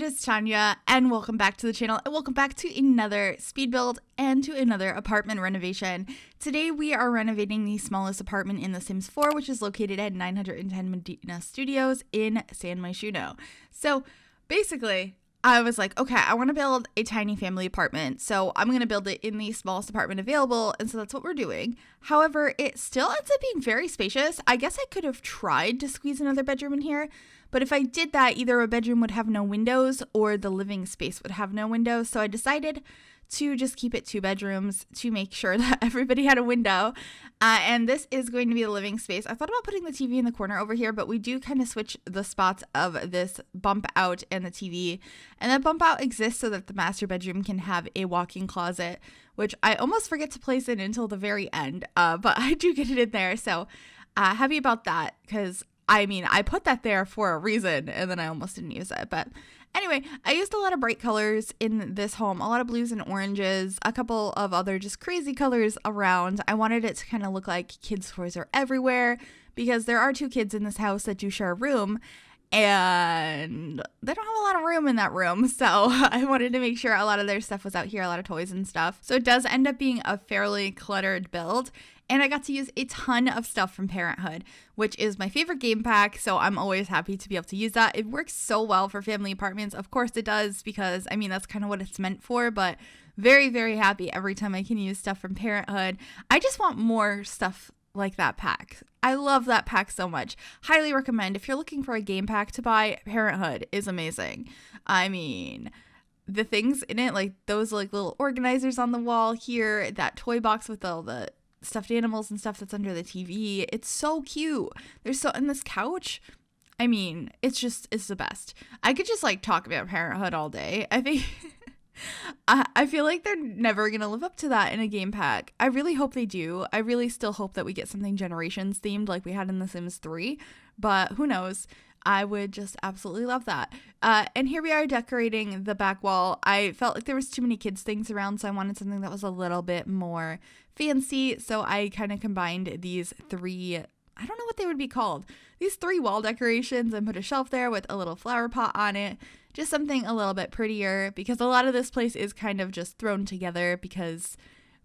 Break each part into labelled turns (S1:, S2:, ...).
S1: is Tanya, and welcome back to the channel, and welcome back to another speed build and to another apartment renovation. Today we are renovating the smallest apartment in The Sims 4, which is located at 910 Medina Studios in San Myshuno. So basically, I was like, okay, I want to build a tiny family apartment, so I'm going to build it in the smallest apartment available, and so that's what we're doing. However, it still ends up being very spacious. I guess I could have tried to squeeze another bedroom in here, but if I did that, either a bedroom would have no windows or the living space would have no windows, so I decided to just keep it 2 bedrooms to make sure that everybody had a window. And this is going to be the living space. I thought about putting the TV in the corner over here, but we do kind of switch the spots of this bump out and the TV. And that bump out exists so that the master bedroom can have a walk-in closet, which I almost forget to place in until the very end, but I do get it in there. So happy about that, because I put that there for a reason and then I almost didn't use it. But anyway, I used a lot of bright colors in this home, a lot of blues and oranges, a couple of other just crazy colors around. I wanted it to kind of look like kids' toys are everywhere, because there are 2 kids in this house that do share a room, and they don't have a lot of room in that room, so I wanted to make sure a lot of their stuff was out here, a lot of toys and stuff. So it does end up being a fairly cluttered build, and I got to use a ton of stuff from Parenthood, which is my favorite game pack, so I'm always happy to be able to use that. It works so well for family apartments. Of course it does, because that's kind of what it's meant for, but very, very happy every time I can use stuff from Parenthood. I just want more stuff like that pack. I love that pack so much. Highly recommend. If you're looking for a game pack to buy, Parenthood is amazing. The things in it, like those little organizers on the wall here, that toy box with all the stuffed animals and stuff that's under the TV. It's so cute. And this couch, it's the best. I could just talk about Parenthood all day. I feel like they're never going to live up to that in a game pack. I really hope they do. I really still hope that we get something Generations themed like we had in The Sims 3, but who knows? I would just absolutely love that. And here we are decorating the back wall. I felt like there was too many kids things around, so I wanted something that was a little bit more fancy. So I kind of combined these 3, I don't know what they would be called, these 3 wall decorations, and put a shelf there with a little flower pot on it. Just something a little bit prettier, because a lot of this place is kind of just thrown together, because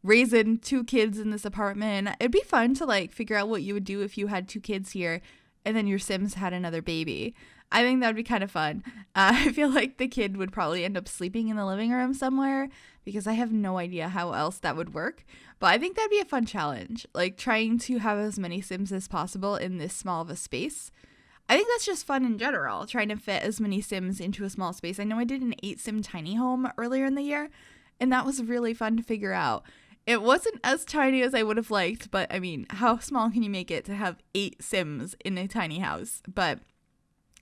S1: raising 2 kids in this apartment, it'd be fun to figure out what you would do if you had 2 kids here and then your Sims had another baby. I think that would be kind of fun. I feel like the kid would probably end up sleeping in the living room somewhere, because I have no idea how else that would work. But I think that'd be a fun challenge, trying to have as many Sims as possible in this small of a space. I think that's just fun in general, trying to fit as many Sims into a small space. I know I did an 8 Sim tiny home earlier in the year, and that was really fun to figure out. It wasn't as tiny as I would have liked, but how small can you make it to have 8 Sims in a tiny house? But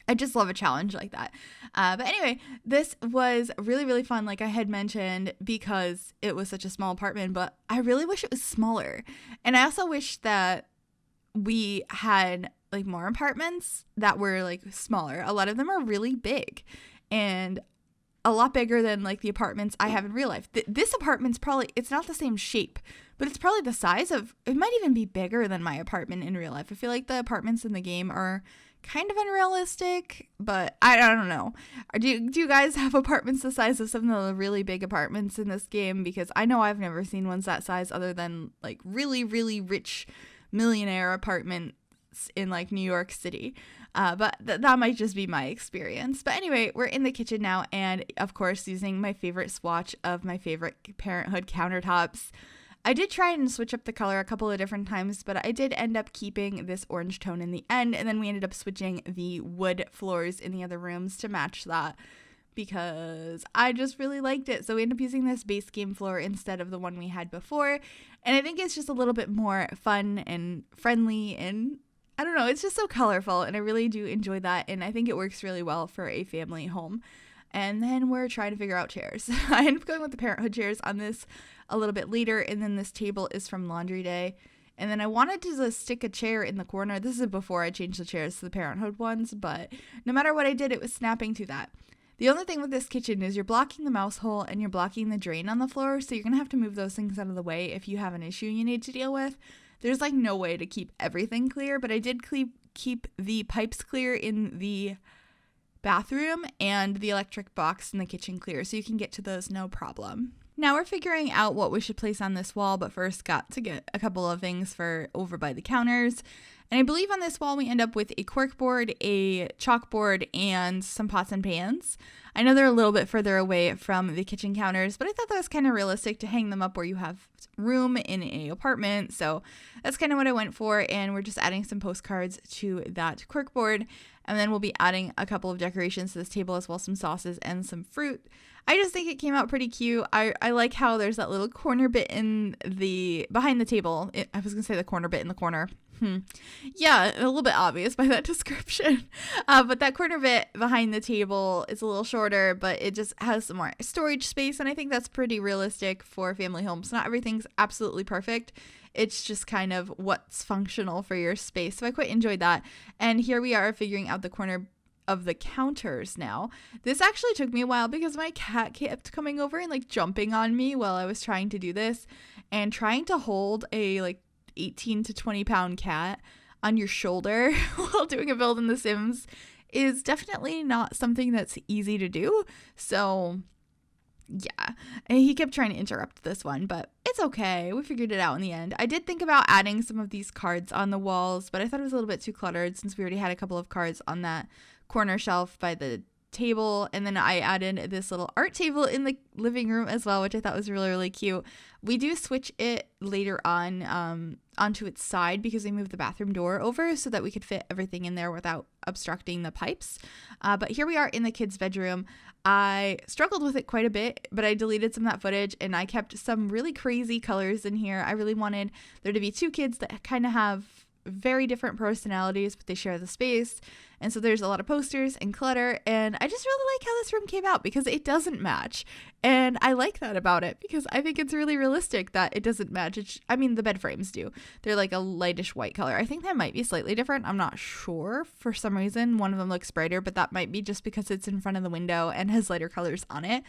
S1: I just love a challenge like that. But anyway, this was really, really fun, like I had mentioned, because it was such a small apartment, but I really wish it was smaller. And I also wish that we had more apartments that were smaller. A lot of them are really big, and a lot bigger than the apartments I have in real life. This apartment's probably, it's not the same shape, but it's probably the size of, it might even be bigger than my apartment in real life. I feel like the apartments in the game are kind of unrealistic, but I don't know. Do you guys have apartments the size of some of the really big apartments in this game? Because I know I've never seen ones that size other than really, really rich millionaire apartments in New York City. But that might just be my experience. But anyway, we're in the kitchen now, and of course using my favorite swatch of my favorite Parenthood countertops. I did try and switch up the color a couple of different times, but I did end up keeping this orange tone in the end, and then we ended up switching the wood floors in the other rooms to match that, because I just really liked it. So we ended up using this base game floor instead of the one we had before, and I think it's just a little bit more fun and friendly, and I don't know, it's just so colorful, and I really do enjoy that, and I think it works really well for a family home. And then we're trying to figure out chairs. I ended up going with the Parenthood chairs on this a little bit later, and then this table is from Laundry Day. And then I wanted to just stick a chair in the corner. This is before I changed the chairs to the Parenthood ones, but no matter what I did, it was snapping to that. The only thing with this kitchen is you're blocking the mouse hole and you're blocking the drain on the floor, so you're going to have to move those things out of the way if you have an issue you need to deal with. There's no way to keep everything clear, but I did keep the pipes clear in the bathroom and the electric box in the kitchen clear, so you can get to those no problem. Now we're figuring out what we should place on this wall, but first got to get a couple of things for over by the counters. And I believe on this wall we end up with a corkboard, a chalkboard, and some pots and pans. I know they're a little bit further away from the kitchen counters, but I thought that was kind of realistic to hang them up where you have room in an apartment. So that's kind of what I went for, and we're just adding some postcards to that corkboard. And then we'll be adding a couple of decorations to this table as well, some sauces and some fruit. I just think it came out pretty cute. I like how there's that little corner bit behind the table. I was going to say the corner bit in the corner. Yeah, a little bit obvious by that description. But that corner bit behind the table is a little shorter, but it just has some more storage space. And I think that's pretty realistic for family homes. Not everything's absolutely perfect. It's just kind of what's functional for your space. So I quite enjoyed that. And here we are figuring out the corner of the counters now. This actually took me a while because my cat kept coming over and like jumping on me while I was trying to do this, and trying to hold a like 18 to 20 pound cat on your shoulder while doing a build in The Sims is definitely not something that's easy to do. So yeah, and he kept trying to interrupt this one, but it's okay. We figured it out in the end. I did think about adding some of these cards on the walls, but I thought it was a little bit too cluttered since we already had a couple of cards on that corner shelf by the table. And then I added this little art table in the living room as well, which I thought was really, really cute. We do switch it later on onto its side because we moved the bathroom door over so that we could fit everything in there without obstructing the pipes. But here we are in the kids' bedroom. I struggled with it quite a bit, but I deleted some of that footage and I kept some really crazy colors in here. I really wanted there to be two kids that kind of have very different personalities, but they share the space. And so there's a lot of posters and clutter, and I just really like how this room came out because it doesn't match. And I like that about it because I think it's really realistic that it doesn't match. I mean, the bed frames do. They're like a lightish white color. I think that might be slightly different. I'm not sure. For some reason, one of them looks brighter, but that might be just because it's in front of the window and has lighter colors on it.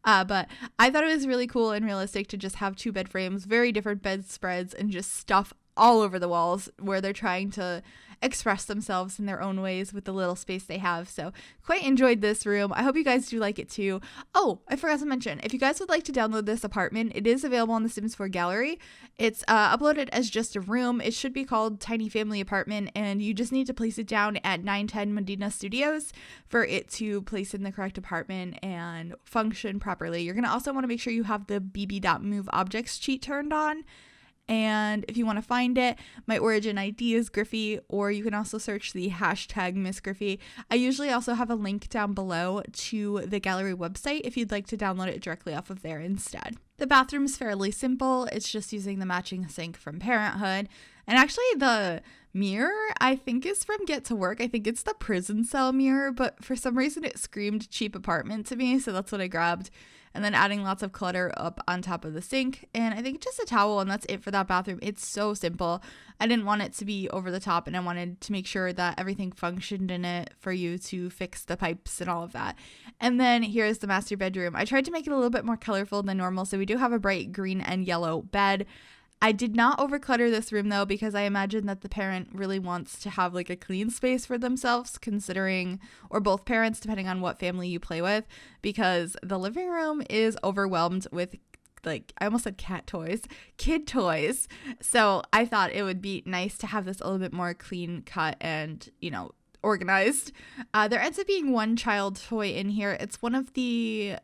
S1: But I thought it was really cool and realistic to just have two bed frames, very different bedspreads, and just stuff all over the walls where they're trying to express themselves in their own ways with the little space they have. So quite enjoyed this room. I hope you guys do like it too. Oh, I forgot to mention, if you guys would like to download this apartment, it is available on the Sims 4 gallery. It's uploaded as just a room. It should be called Tiny Family Apartment, and you just need to place it down at 910 Medina Studios for it to place in the correct apartment and function properly. You're going to also want to make sure you have the bb.move objects cheat turned on. And if you want to find it, my origin ID is Gryphi, or you can also search the hashtag MsGryphi. I usually also have a link down below to the gallery website if you'd like to download it directly off of there instead. The bathroom's fairly simple. It's just using the matching sink from Parenthood. And actually the mirror, I think, is from Get to Work. I think it's the prison cell mirror, but for some reason it screamed cheap apartment to me, so that's what I grabbed. And then adding lots of clutter up on top of the sink. And I think just a towel, and that's it for that bathroom. It's so simple. I didn't want it to be over the top, and I wanted to make sure that everything functioned in it for you to fix the pipes and all of that. And then here's the master bedroom. I tried to make it a little bit more colorful than normal, so we do have a bright green and yellow bed. I did not overclutter this room though, because I imagine that the parent really wants to have like a clean space for themselves, considering, or both parents, depending on what family you play with, because the living room is overwhelmed with, like, I almost said cat toys, kid toys. So I thought it would be nice to have this a little bit more clean cut and, you know, organized. There ends up being one child toy in here. It's one of the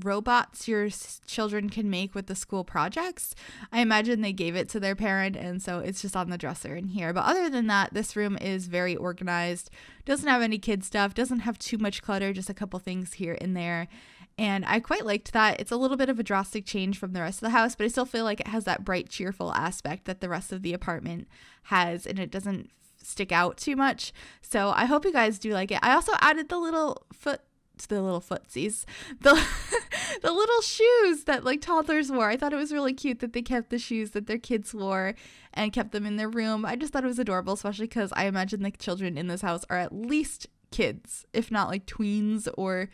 S1: robots your children can make with the school projects. I imagine they gave it to their parent, and so it's just on the dresser in here. But other than that, this room is very organized. Doesn't have any kid stuff, doesn't have too much clutter, just a couple things here and there. And I quite liked that. It's a little bit of a drastic change from the rest of the house, but I still feel like it has that bright, cheerful aspect that the rest of the apartment has, and it doesn't stick out too much. So I hope you guys do like it. I also added the little footsies, the little shoes that like toddlers wore. I thought it was really cute that they kept the shoes that their kids wore and kept them in their room. I just thought it was adorable, especially because I imagine the children in this house are at least kids, if not like tweens or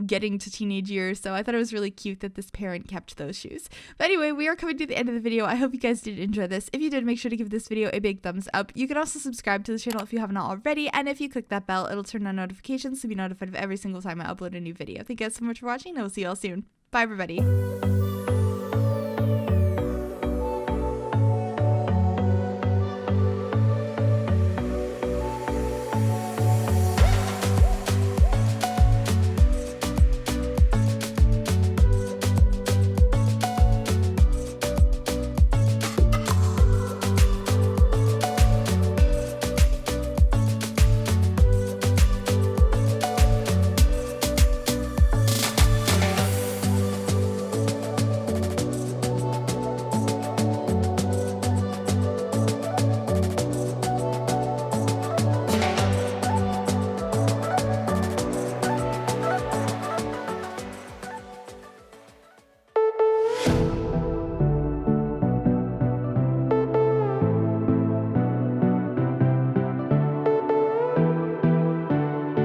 S1: getting to teenage years. So I thought it was really cute that this parent kept those shoes. But anyway, we are coming to the end of the video. I hope you guys did enjoy this. If you did, make sure to give this video a big thumbs up. You can also subscribe to the channel if you haven't already. And if you click that bell, it'll turn on notifications to be notified of every single time I upload a new video. Thank you guys so much for watching. I will see you all soon. Bye, everybody.